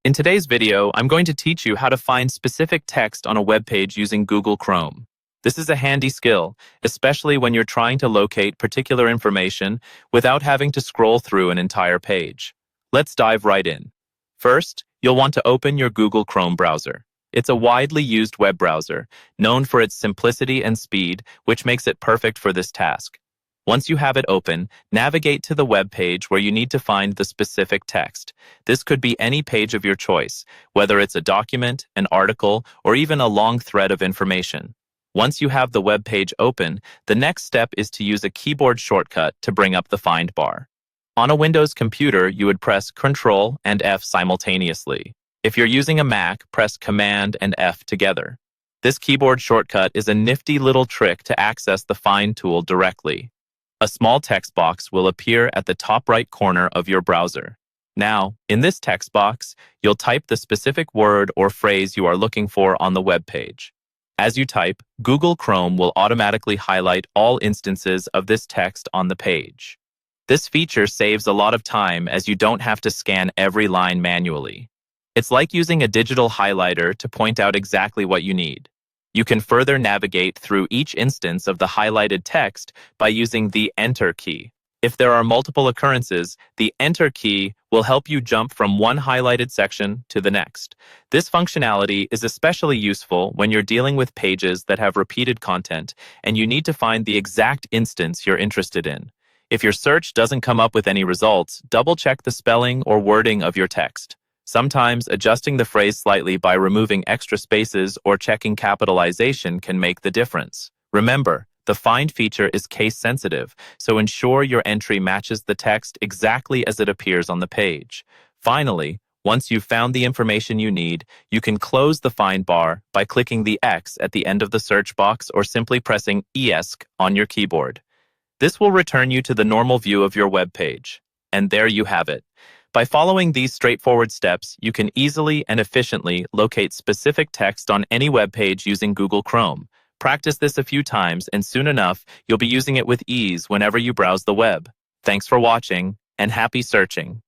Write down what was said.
In today's video, I'm going to teach you how to find specific text on a web page using Google Chrome. This is a handy skill, especially when you're trying to locate particular information without having to scroll through an entire page. Let's dive right in. First, you'll want to open your Google Chrome browser. It's a widely used web browser, known for its simplicity and speed, which makes it perfect for this task. Once you have it open, navigate to the web page where you need to find the specific text. This could be any page of your choice, whether it's a document, an article, or even a long thread of information. Once you have the web page open, the next step is to use a keyboard shortcut to bring up the find bar. On a Windows computer, you would press Ctrl and F simultaneously. If you're using a Mac, press Command and F together. This keyboard shortcut is a nifty little trick to access the Find tool directly. A small text box will appear at the top right corner of your browser. Now, in this text box, you'll type the specific word or phrase you are looking for on the web page. As you type, Google Chrome will automatically highlight all instances of this text on the page. This feature saves a lot of time as you don't have to scan every line manually. It's like using a digital highlighter to point out exactly what you need. You can further navigate through each instance of the highlighted text by using the Enter key. If there are multiple occurrences, the Enter key will help you jump from one highlighted section to the next. This functionality is especially useful when you're dealing with pages that have repeated content and you need to find the exact instance you're interested in. If your search doesn't come up with any results, double-check the spelling or wording of your text. Sometimes adjusting the phrase slightly by removing extra spaces or checking capitalization can make the difference. Remember, the Find feature is case-sensitive, so ensure your entry matches the text exactly as it appears on the page. Finally, once you've found the information you need, you can close the Find bar by clicking the X at the end of the search box or simply pressing ESC on your keyboard. This will return you to the normal view of your web page. And there you have it. By following these straightforward steps, you can easily and efficiently locate specific text on any web page using Google Chrome. Practice this a few times, and soon enough, you'll be using it with ease whenever you browse the web. Thanks for watching, and happy searching.